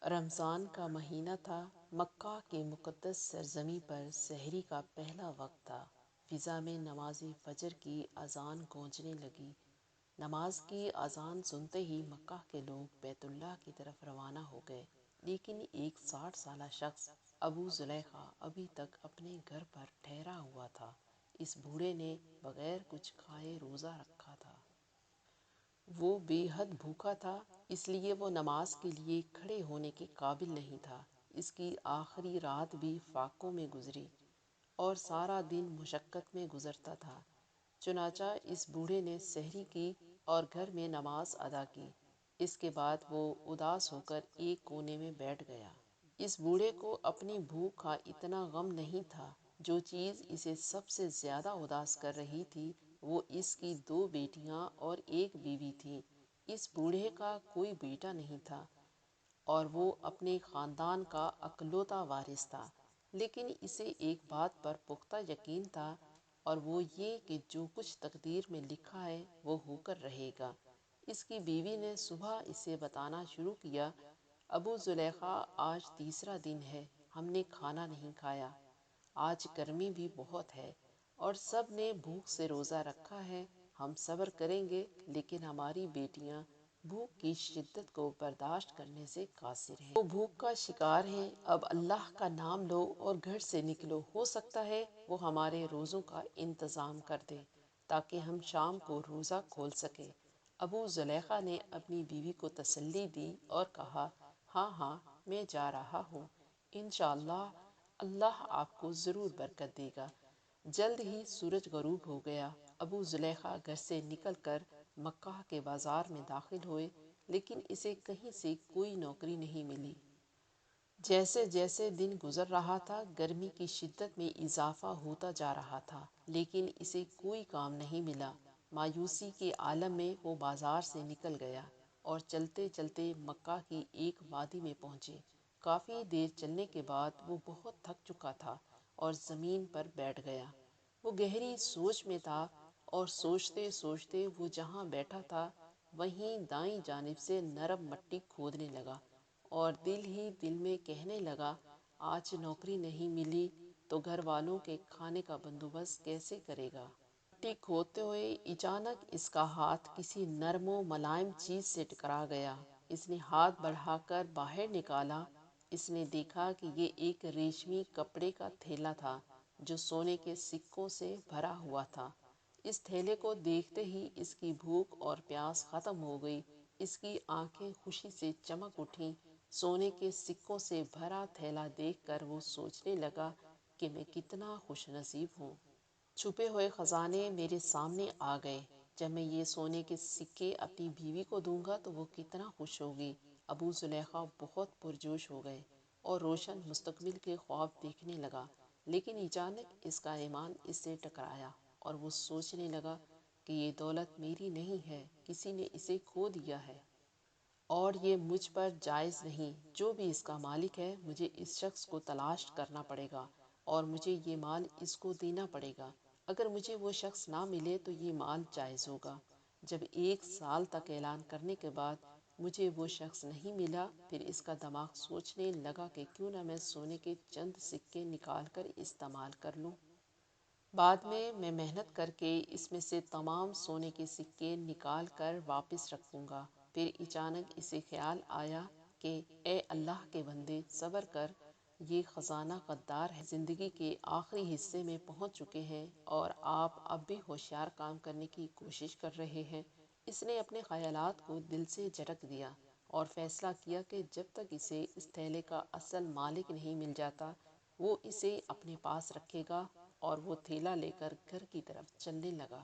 رمضان کا مہینہ تھا۔ مکہ کے مقدس سرزمین پر سحری کا پہلا وقت تھا۔ فضا میں نماز فجر کی اذان گونجنے لگی۔ نماز کی اذان سنتے ہی مکہ کے لوگ بیت اللہ کی طرف روانہ ہو گئے، لیکن ایک 60 سالہ شخص ابو زلیخا ابھی تک اپنے گھر پر ٹھہرا ہوا تھا۔ اس بوڑھے نے بغیر کچھ کھائے روزہ رکھا تھا۔ وہ بے حد بھوکا تھا، اس لیے وہ نماز کے لیے کھڑے ہونے کے قابل نہیں تھا۔ اس کی آخری رات بھی فاقوں میں گزری اور سارا دن مشقت میں گزرتا تھا۔ چنانچہ اس بوڑھے نے سحری کی اور گھر میں نماز ادا کی۔ اس کے بعد وہ اداس ہو کر ایک کونے میں بیٹھ گیا۔ اس بوڑھے کو اپنی بھوک کا اتنا غم نہیں تھا۔ جو چیز اسے سب سے زیادہ اداس کر رہی تھی وہ اس کی 2 بیٹیاں اور ایک بیوی تھی۔ اس بوڑھے کا کوئی بیٹا نہیں تھا اور وہ اپنے خاندان کا اکلوتا وارث تھا، لیکن اسے ایک بات پر پختہ یقین تھا، اور وہ یہ کہ جو کچھ تقدیر میں لکھا ہے وہ ہو کر رہے گا۔ اس کی بیوی نے صبح اسے بتانا شروع کیا، ابو زلیخا آج تیسرا دن ہے، ہم نے کھانا نہیں کھایا، آج گرمی بھی بہت ہے اور سب نے بھوک سے روزہ رکھا ہے، ہم صبر کریں گے، لیکن ہماری بیٹیاں بھوک کی شدت کو برداشت کرنے سے قاصر ہیں۔ وہ بھوک کا شکار ہیں، اب اللہ کا نام لو اور گھر سے نکلو، ہو سکتا ہے وہ ہمارے روزوں کا انتظام کر دے تاکہ ہم شام کو روزہ کھول سکیں۔ ابو زلیخا نے اپنی بیوی کو تسلی دی اور کہا، ہاں ہاں میں جا رہا ہوں، انشاءاللہ اللہ آپ کو ضرور برکت دے گا۔ جلد ہی سورج غروب ہو گیا۔ ابو زلیخا گھر سے نکل کر مکہ کے بازار میں داخل ہوئے، لیکن اسے کہیں سے کوئی نوکری نہیں ملی۔ جیسے جیسے دن گزر رہا تھا گرمی کی شدت میں اضافہ ہوتا جا رہا تھا، لیکن اسے کوئی کام نہیں ملا۔ مایوسی کے عالم میں وہ بازار سے نکل گیا اور چلتے چلتے مکہ کی ایک وادی میں پہنچے۔ کافی دیر چلنے کے بعد وہ بہت تھک چکا تھا اور زمین پر بیٹھ گیا۔ وہ گہری سوچ میں تھا اور سوچتے سوچتے وہ جہاں بیٹھا تھا وہیں دائیں جانب سے نرم مٹی کھودنے لگا اور دل ہی دل میں کہنے لگا، آج نوکری نہیں ملی تو گھر والوں کے کھانے کا بندوبست کیسے کرے گا؟ مٹی کھودتے ہوئے اچانک اس کا ہاتھ کسی نرم و ملائم چیز سے ٹکرا گیا۔ اس نے ہاتھ بڑھا کر باہر نکالا۔ اس نے دیکھا کہ یہ ایک ریشمی کپڑے کا تھیلا تھا جو سونے کے سکوں سے بھرا ہوا تھا۔ اس تھیلے کو دیکھتے ہی اس کی بھوک اور پیاس ختم ہو گئی۔ اس کی آنکھیں خوشی سے چمک اٹھیں۔ سونے کے سکوں سے بھرا تھیلا دیکھ کر وہ سوچنے لگا کہ میں کتنا خوش نصیب ہوں۔ چھپے ہوئے خزانے میرے سامنے آ گئے۔ جب میں یہ سونے کے سکے اپنی بیوی کو دوں گا تو وہ کتنا خوش ہوگی۔ ابو زلیخا بہت پرجوش ہو گئے اور روشن مستقبل کے خواب دیکھنے لگا، لیکن اچانک اس کا ایمان اس سے ٹکرایا اور وہ سوچنے لگا کہ یہ دولت میری نہیں ہے، کسی نے اسے کھو دیا ہے اور یہ مجھ پر جائز نہیں۔ جو بھی اس کا مالک ہے مجھے اس شخص کو تلاش کرنا پڑے گا اور مجھے یہ مال اس کو دینا پڑے گا۔ اگر مجھے وہ شخص نہ ملے تو یہ مال جائز ہوگا۔ جب 1 سال تک اعلان کرنے کے بعد مجھے وہ شخص نہیں ملا، پھر اس کا دماغ سوچنے لگا کہ کیوں نہ میں سونے کے چند سکے نکال کر استعمال کر لوں۔ بعد میں محنت کر کے اس میں سے تمام سونے کے سکے نکال کر واپس رکھوں گا۔ پھر اچانک اسے خیال آیا کہ اے اللہ کے بندے، صبر کر، یہ خزانہ غدار ہے۔ زندگی کے آخری حصے میں پہنچ چکے ہیں اور آپ اب بھی ہوشیار کام کرنے کی کوشش کر رہے ہیں۔ اس نے اپنے خیالات کو دل سے جھٹک دیا اور فیصلہ کیا کہ جب تک اسے اس تھیلے کا اصل مالک نہیں مل جاتا وہ اسے اپنے پاس رکھے گا، اور وہ تھیلا لے کر گھر کی طرف چلنے لگا۔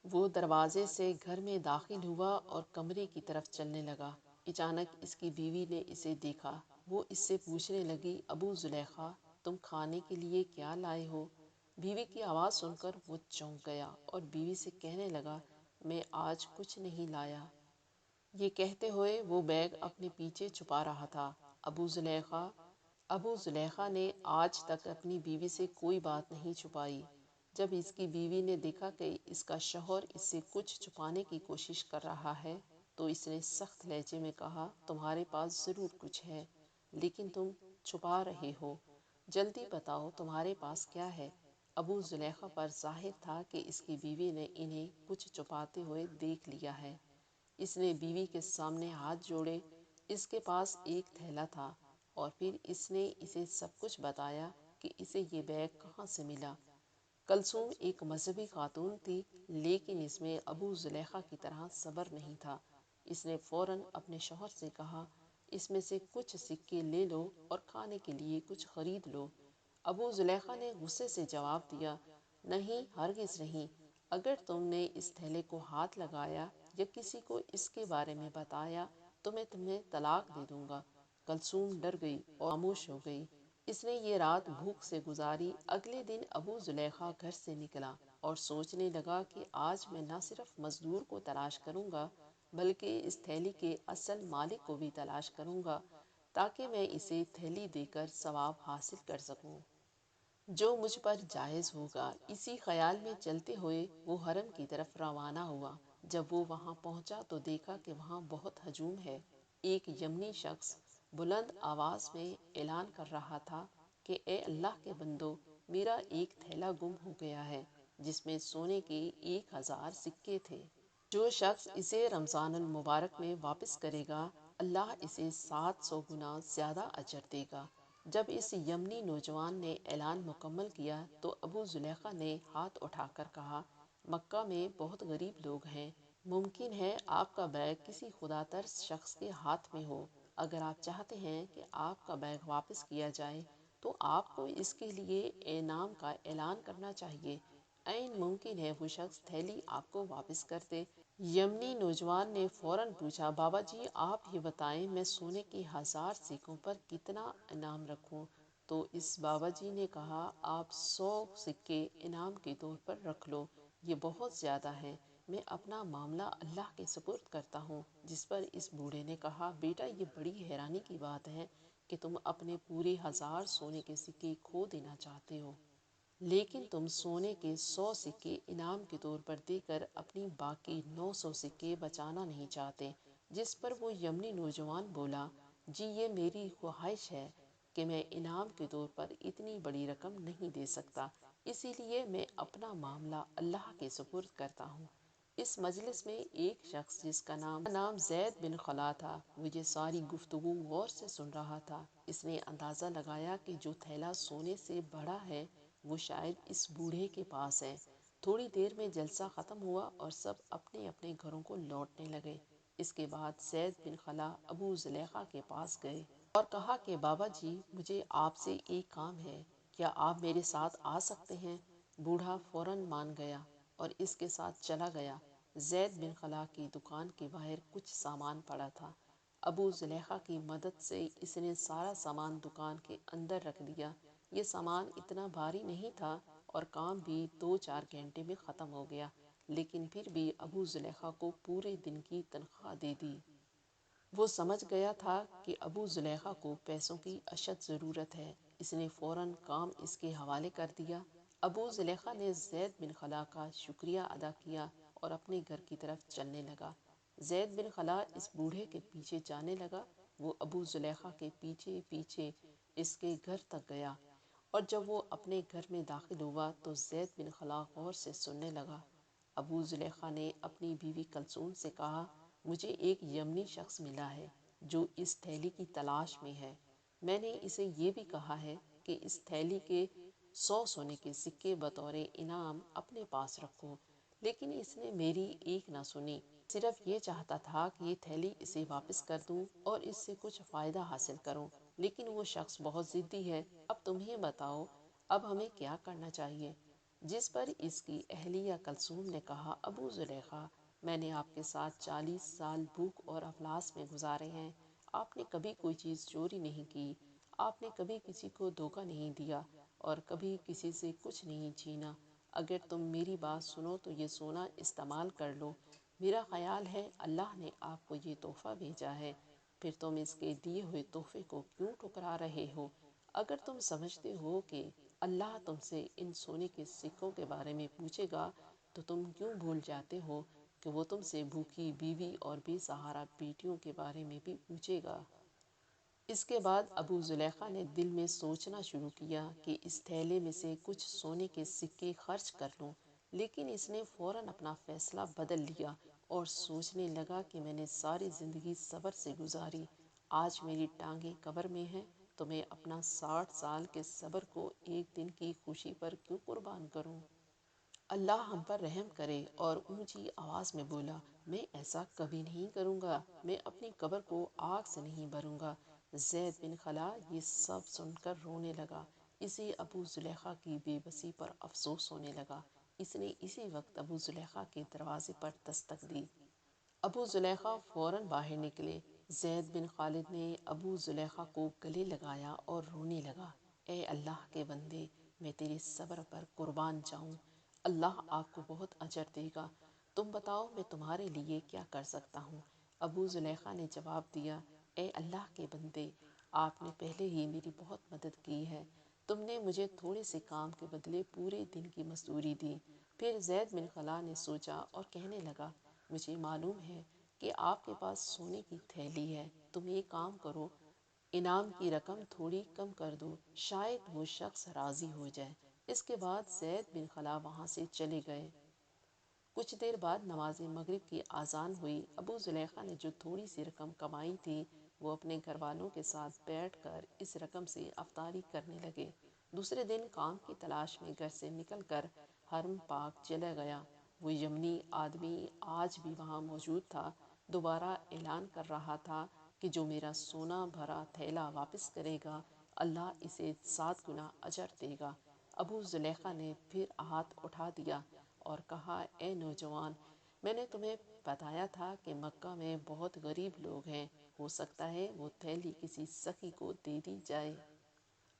وہ دروازے سے گھر میں داخل ہوا اور کمرے کی طرف چلنے لگا۔ اچانک اس کی بیوی نے اسے دیکھا۔ وہ اس سے پوچھنے لگی، ابو زلیخا، تم کھانے کے لیے کیا لائے ہو؟ بیوی کی آواز سن کر وہ چونک گیا اور بیوی سے کہنے لگا، میں آج کچھ نہیں لایا۔ یہ کہتے ہوئے وہ بیگ اپنے پیچھے چھپا رہا تھا۔ ابو زلیخا نے آج تک اپنی بیوی سے کوئی بات نہیں چھپائی۔ جب اس کی بیوی نے دیکھا کہ اس کا شوہر اس سے کچھ چھپانے کی کوشش کر رہا ہے تو اس نے سخت لہجے میں کہا تمہارے پاس ضرور کچھ ہے، لیکن تم چھپا رہے ہو، جلدی بتاؤ تمہارے پاس کیا ہے۔ ابو زلیخا پر ظاہر تھا کہ اس کی بیوی نے انہیں کچھ چھپاتے ہوئے دیکھ لیا ہے۔ اس نے بیوی کے سامنے ہاتھ جوڑے، اس کے پاس ایک تھیلا تھا اور پھر اس نے اسے سب کچھ بتایا کہ اسے یہ بیگ کہاں سے ملا۔ کلثوم ایک مذہبی خاتون تھی، لیکن اس میں ابو زلیخا کی طرح صبر نہیں تھا۔ اس نے فوراً اپنے شوہر سے کہا اس میں سے کچھ سکے لے لو اور کھانے کے لیے کچھ خرید لو۔ ابو زلیخا نے غصے سے جواب دیا نہیں، ہرگز نہیں، اگر تم نے اس تھیلے کو ہاتھ لگایا یا کسی کو اس کے بارے میں بتایا تو میں تمہیں طلاق دے دوں گا۔ کلثوم ڈر گئی اور خاموش ہو گئی۔ اس نے یہ رات بھوک سے گزاری۔ اگلے دن ابو زلیخا گھر سے نکلا اور سوچنے لگا کہ آج میں نہ صرف مزدور کو تلاش کروں گا بلکہ اس تھیلی کے اصل مالک کو بھی تلاش کروں گا تاکہ میں اسے تھیلی دے کر ثواب حاصل کر سکوں جو مجھ پر جائز ہوگا۔ اسی خیال میں چلتے ہوئے وہ حرم کی طرف روانہ ہوا۔ جب وہ وہاں پہنچا تو دیکھا کہ وہاں بہت ہجوم ہے۔ ایک یمنی شخص بلند آواز میں اعلان کر رہا تھا کہ اے اللہ کے بندو، میرا ایک تھیلا گم ہو گیا ہے جس میں سونے کے 1000 سکے تھے۔ جو شخص اسے رمضان المبارک میں واپس کرے گا اللہ اسے 700 گنا زیادہ اجر دے گا۔ جب اس یمنی نوجوان نے اعلان مکمل کیا تو ابو زلیخا نے ہاتھ اٹھا کر کہا مکہ میں بہت غریب لوگ ہیں، ممکن ہے آپ کا بیگ کسی خدا ترس شخص کے ہاتھ میں ہو۔ اگر آپ چاہتے ہیں کہ آپ کا بیگ واپس کیا جائے تو آپ کو اس کے لیے انعام کا اعلان کرنا چاہیے۔ عین ممکن ہے وہ شخص تھیلی آپ کو واپس کر دے۔ یمنی نوجوان نے فوراً پوچھا بابا جی آپ یہ بتائیں میں سونے کے 1000 سکوں پر کتنا انعام رکھوں؟ تو اس بابا جی نے کہا آپ 100 سکے انعام کے طور پر رکھ لو، یہ بہت زیادہ ہے، میں اپنا معاملہ اللہ کے سپرد کرتا ہوں۔ جس پر اس بوڑھے نے کہا بیٹا یہ بڑی حیرانی کی بات ہے کہ تم اپنے پورے 1000 سونے کے سکے کھو دینا چاہتے ہو، لیکن تم سونے کے 100 سکے انعام کے طور پر دے کر اپنی باقی 900 سکے بچانا نہیں چاہتے۔ جس پر وہ یمنی نوجوان بولا جی یہ میری خواہش ہے کہ میں انعام کے طور پر اتنی بڑی رقم نہیں دے سکتا، اسی لیے میں اپنا معاملہ اللہ کے سپرد کرتا ہوں۔ اس مجلس میں ایک شخص جس کا نام زید بن خلا تھا وہ یہ ساری گفتگو غور سے سن رہا تھا۔ اس نے اندازہ لگایا کہ جو تھیلا سونے سے بڑا ہے وہ شاید اس بوڑھے کے پاس ہے۔ تھوڑی دیر میں جلسہ ختم ہوا اور سب اپنے اپنے گھروں کو لوٹنے لگے۔ اس کے بعد زید بن خلا ابو زلیخا کے پاس گئے اور کہا کہ بابا جی مجھے آپ سے ایک کام ہے، کیا آپ میرے ساتھ آ سکتے ہیں؟ بوڑھا فوراً مان گیا اور اس کے ساتھ چلا گیا۔ زید بن خلا کی دکان کے باہر کچھ سامان پڑا تھا۔ ابو زلیخا کی مدد سے اس نے سارا سامان دکان کے اندر رکھ دیا۔ یہ سامان اتنا بھاری نہیں تھا اور کام بھی 2-4 گھنٹے میں ختم ہو گیا، لیکن پھر بھی ابو زلیخا کو پورے دن کی تنخواہ دے دی۔ وہ سمجھ گیا تھا کہ ابو زلیخا کو پیسوں کی اشد ضرورت ہے، اس نے فوراً کام اس کے حوالے کر دیا۔ ابو زلیخا نے زید بن خلا کا شکریہ ادا کیا اور اپنے گھر کی طرف چلنے لگا۔ زید بن خلا اس بوڑھے کے پیچھے جانے لگا۔ وہ ابو زلیخا کے پیچھے پیچھے اس کے گھر تک گیا اور جب وہ اپنے گھر میں داخل ہوا تو زید بن خلا غور سے سننے لگا۔ ابو زلیخا نے اپنی بیوی کلثوم سے کہا مجھے ایک یمنی شخص ملا ہے جو اس تھیلی کی تلاش میں ہے، میں نے اسے یہ بھی کہا ہے کہ اس تھیلی کے 100 سونے کے سکے بطور انعام اپنے پاس رکھو، لیکن اس نے میری ایک نہ سنی، صرف یہ چاہتا تھا کہ یہ تھیلی اسے واپس کر دوں اور اس سے کچھ فائدہ حاصل کروں، لیکن وہ شخص بہت ضدی ہے۔ اب تمہیں بتاؤ اب ہمیں کیا کرنا چاہیے؟ جس پر اس کی اہلیہ کلثوم نے کہا ابو زلیخا میں نے آپ کے ساتھ 40 سال بھوک اور افلاس میں گزارے ہیں، آپ نے کبھی کوئی چیز چوری نہیں کی، آپ نے کبھی کسی کو دھوکہ نہیں دیا اور کبھی کسی سے کچھ نہیں چھینا۔ اگر تم میری بات سنو تو یہ سونا استعمال کر لو، میرا خیال ہے اللہ نے آپ کو یہ تحفہ بھیجا ہے، پھر تم اس کے دیے ہوئے تحفے کو کیوں ٹھکرا رہے ہو؟ اگر تم سمجھتے ہو کہ اللہ تم سے ان سونے کے سکوں کے بارے میں پوچھے گا تو تم کیوں بھول جاتے ہو کہ وہ تم سے بھوکی بیوی اور بے سہارا بیٹیوں کے بارے میں بھی پوچھے گا۔ اس کے بعد ابو زلیخا نے دل میں سوچنا شروع کیا کہ اس تھیلے میں سے کچھ سونے کے سکے خرچ کر لوں، لیکن اس نے فوراً اپنا فیصلہ بدل لیا اور سوچنے لگا کہ میں نے ساری زندگی صبر سے گزاری، آج میری ٹانگیں قبر میں ہیں تو میں اپنا 60 سال کے صبر کو ایک دن کی خوشی پر کیوں قربان کروں؟ اللہ ہم پر رحم کرے۔ اور اونچی آواز میں بولا، میں ایسا کبھی نہیں کروں گا، میں اپنی قبر کو آگ سے نہیں بھروں گا۔ زید بن خلا یہ سب سن کر رونے لگا، اسے ابو زلیخا کی بے بسی پر افسوس ہونے لگا۔ اس نے اسی وقت ابو زلیخا کے دروازے پر دستک دی۔ ابو زلیخا فوراً باہر نکلے۔ زید بن خالد نے ابو زلیخا کو گلے لگایا اور رونے لگا، اے اللہ کے بندے، میں تیرے صبر پر قربان جاؤں، اللہ آپ کو بہت اجر دے گا، تم بتاؤ میں تمہارے لیے کیا کر سکتا ہوں؟ ابو زلیخا نے جواب دیا، اے اللہ کے بندے، آپ نے پہلے ہی میری بہت مدد کی ہے، تم نے مجھے تھوڑے سے کام کے بدلے پورے دن کی مزدوری دی۔ پھر زید بن خلا نے سوچا اور کہنے لگا، مجھے معلوم ہے کہ آپ کے پاس سونے کی تھیلی ہے، تم یہ کام کرو، انعام کی رقم تھوڑی کم کر دو، شاید وہ شخص راضی ہو جائے۔ اس کے بعد زید بن خلا وہاں سے چلے گئے۔ کچھ دیر بعد نماز مغرب کی اذان ہوئی۔ ابو زلیخا نے جو تھوڑی سی رقم کمائی تھی وہ اپنے گھر والوں کے ساتھ بیٹھ کر اس رقم سے افطاری کرنے لگے۔ دوسرے دن کام کی تلاش میں گھر سے نکل کر حرم پاک چلا گیا۔ وہ یمنی آدمی آج بھی وہاں موجود تھا، دوبارہ اعلان کر رہا تھا کہ جو میرا سونا بھرا تھیلا واپس کرے گا اللہ اسے 7 گنا اجر دے گا۔ ابو زلیخا نے پھر ہاتھ اٹھا دیا اور کہا، اے نوجوان، میں نے تمہیں بتایا تھا کہ مکہ میں بہت غریب لوگ ہیں، ہو سکتا ہے وہ تھیلی کسی سخی کو دے دی جائے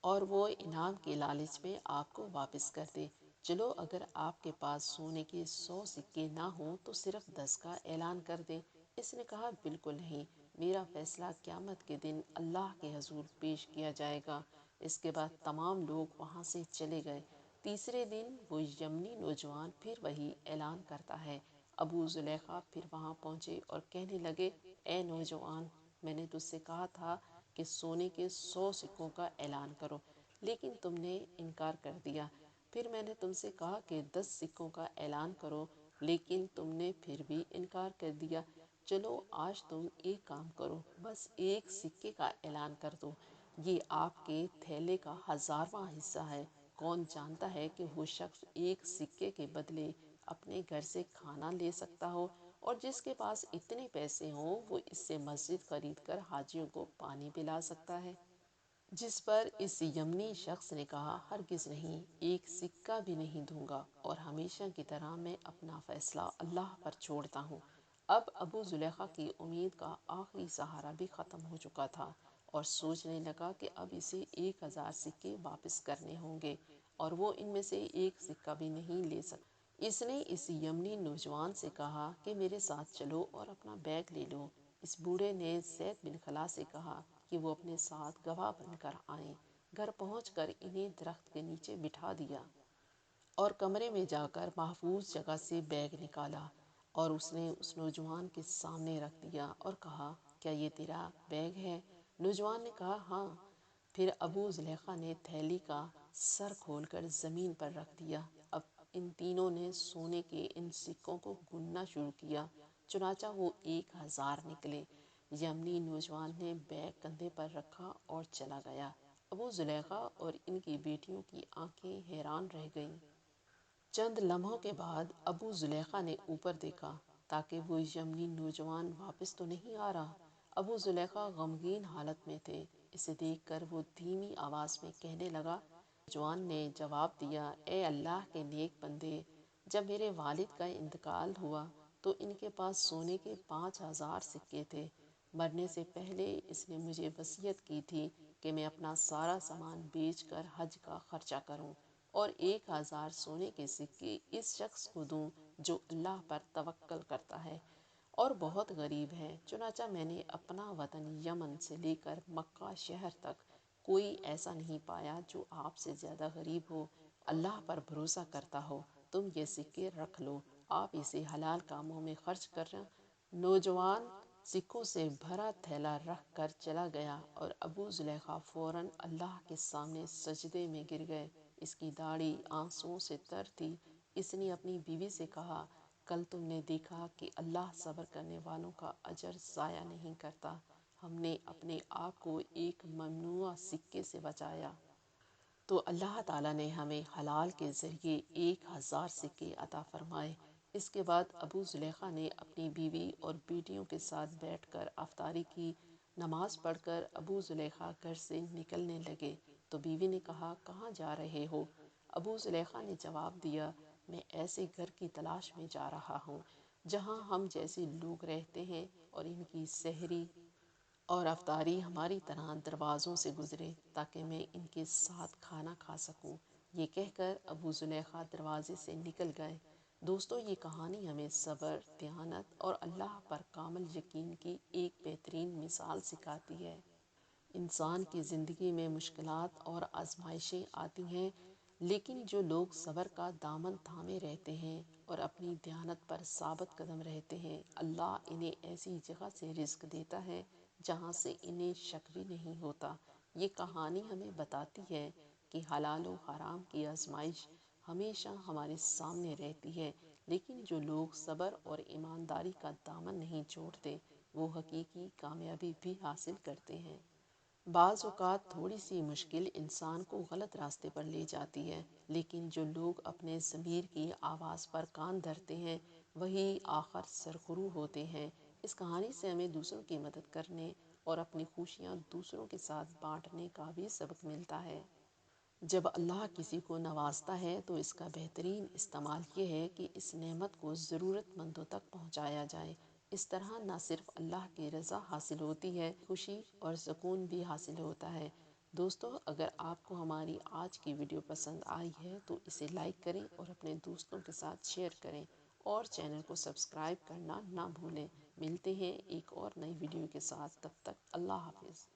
اور وہ انعام کے لالچ میں آپ کو واپس کر دے۔ چلو اگر آپ کے پاس سونے کے 100 سکے نہ ہوں تو صرف 10 کا اعلان کر دیں۔ اس نے کہا، بالکل نہیں، میرا فیصلہ قیامت کے دن اللہ کے حضور پیش کیا جائے گا۔ اس کے بعد تمام لوگ وہاں سے چلے گئے۔ تیسرے دن وہ یمنی نوجوان پھر وہی اعلان کرتا ہے۔ ابو زلیخا پھر وہاں پہنچے اور کہنے لگے، اے نوجوان، میں نے تجھ سے کہا تھا کہ سونے کے 100 سکوں کا اعلان کرو، لیکن تم نے انکار کر دیا۔ پھر میں نے تم سے کہا کہ 10 سکوں کا اعلان کرو، لیکن تم نے پھر بھی انکار کر دیا۔ چلو آج تم ایک کام کرو، بس ایک سکے کا اعلان کر دو، یہ آپ کے تھیلے کا 1000واں حصہ ہے۔ کون جانتا ہے کہ وہ شخص ایک سکے کے بدلے اپنے گھر سے کھانا لے سکتا ہو، اور جس کے پاس اتنے پیسے ہوں وہ اس سے مسجد خرید کر حاجیوں کو پانی پلا سکتا ہے۔ جس پر اس یمنی شخص نے کہا، ہرگز نہیں، ایک سکہ بھی نہیں دوں گا، اور ہمیشہ کی طرح میں اپنا فیصلہ اللہ پر چھوڑتا ہوں۔ اب ابو زلیخا کی امید کا آخری سہارا بھی ختم ہو چکا تھا اور سوچنے لگا کہ اب اسے 1000 سکے واپس کرنے ہوں گے اور وہ ان میں سے ایک سکہ بھی نہیں لے سکتا۔ اس نے اس یمنی نوجوان سے کہا کہ میرے ساتھ چلو اور اپنا بیگ لے لو۔ اس بوڑھے نے زید بن خلا سے کہا کہ وہ اپنے ساتھ گواہ بن کر آئیں۔ گھر پہنچ کر انہیں درخت کے نیچے بٹھا دیا اور کمرے میں جا کر محفوظ جگہ سے بیگ نکالا اور اس نے اس نوجوان کے سامنے رکھ دیا اور کہا، کیا یہ تیرا بیگ ہے؟ نوجوان نے کہا، ہاں۔ پھر ابو زلیخا نے تھیلی کا سر کھول کر زمین پر رکھ دیا۔ اب ان تینوں نے سونے کے ان سکوں کو گننا شروع کیا، چنانچہ وہ 1000 نکلے۔ یمنی نوجوان نے بیگ کندھے پر رکھا اور چلا گیا۔ ابو زلیخا اور ان کی بیٹیوں کی آنکھیں حیران رہ گئیں۔ چند لمحوں کے بعد ابو زلیخا نے اوپر دیکھا تاکہ وہ یمنی نوجوان واپس تو نہیں آ رہا۔ ابو زلیخا غمگین حالت میں تھے۔ اسے دیکھ کر وہ دھیمی آواز میں کہنے لگا۔ نوجوان نے جواب دیا، اے اللہ کے نیک بندے، جب میرے والد کا انتقال ہوا تو ان کے پاس سونے کے 5000 سکے تھے۔ مرنے سے پہلے اس نے مجھے وصیت کی تھی کہ میں اپنا سارا سامان بیچ کر حج کا خرچہ کروں اور 1000 سونے کے سکے اس شخص کو دوں جو اللہ پر توکل کرتا ہے اور بہت غریب ہے۔ چنانچہ میں نے اپنا وطن یمن سے لے کر مکہ شہر تک کوئی ایسا نہیں پایا جو آپ سے زیادہ غریب ہو، اللہ پر بھروسہ کرتا ہو۔ تم یہ سکے رکھ لو، آپ اسے حلال کاموں میں خرچ کرنا۔ نوجوان سکوں سے بھرا تھیلا رکھ کر چلا گیا اور ابو زلیخا فوراً اللہ کے سامنے سجدے میں گر گئے۔ اس کی داڑھی آنسوؤں سے تر تھی۔ اس نے اپنی بیوی سے کہا، کل تم نے دیکھا کہ اللہ صبر کرنے والوں کا اجر ضائع نہیں کرتا۔ ہم نے اپنے آپ کو ایک ممنوعہ سکے سے بچایا تو اللہ تعالیٰ نے ہمیں حلال کے ذریعے 1000 سکے عطا فرمائے۔ اس کے بعد ابو زلیخا نے اپنی بیوی اور بیٹیوں کے ساتھ بیٹھ کر افطاری کی۔ نماز پڑھ کر ابو زلیخا گھر سے نکلنے لگے تو بیوی نے کہا، کہاں جا رہے ہو؟ ابو زلیخا نے جواب دیا، میں ایسے گھر کی تلاش میں جا رہا ہوں جہاں ہم جیسے لوگ رہتے ہیں اور ان کی سحری اور افطاری ہماری طرح دروازوں سے گزرے تاکہ میں ان کے ساتھ کھانا کھا سکوں۔ یہ کہہ کر ابو زلیخا دروازے سے نکل گئے۔ دوستو، یہ کہانی ہمیں صبر، دیانت اور اللہ پر کامل یقین کی ایک بہترین مثال سکھاتی ہے۔ انسان کی زندگی میں مشکلات اور آزمائشیں آتی ہیں، لیکن جو لوگ صبر کا دامن تھامے رہتے ہیں اور اپنی دیانت پر ثابت قدم رہتے ہیں، اللہ انہیں ایسی جگہ سے رزق دیتا ہے جہاں سے انہیں شک بھی نہیں ہوتا۔ یہ کہانی ہمیں بتاتی ہے کہ حلال و حرام کی آزمائش ہمیشہ ہمارے سامنے رہتی ہے، لیکن جو لوگ صبر اور ایمانداری کا دامن نہیں چھوڑتے وہ حقیقی کامیابی بھی حاصل کرتے ہیں۔ بعض اوقات تھوڑی سی مشکل انسان کو غلط راستے پر لے جاتی ہے، لیکن جو لوگ اپنے ضمیر کی آواز پر کان دھرتے ہیں وہی آخر سرخرو ہوتے ہیں۔ اس کہانی سے ہمیں دوسروں کی مدد کرنے اور اپنی خوشیاں دوسروں کے ساتھ بانٹنے کا بھی سبق ملتا ہے۔ جب اللہ کسی کو نوازتا ہے تو اس کا بہترین استعمال یہ ہے کہ اس نعمت کو ضرورت مندوں تک پہنچایا جائے۔ اس طرح نہ صرف اللہ کی رضا حاصل ہوتی ہے، خوشی اور سکون بھی حاصل ہوتا ہے۔ دوستو، اگر آپ کو ہماری آج کی ویڈیو پسند آئی ہے تو اسے لائک کریں اور اپنے دوستوں کے ساتھ شیئر کریں اور چینل کو سبسکرائب کرنا نہ بھولیں۔ ملتے ہیں ایک اور نئی ویڈیو کے ساتھ، تب تک اللہ حافظ۔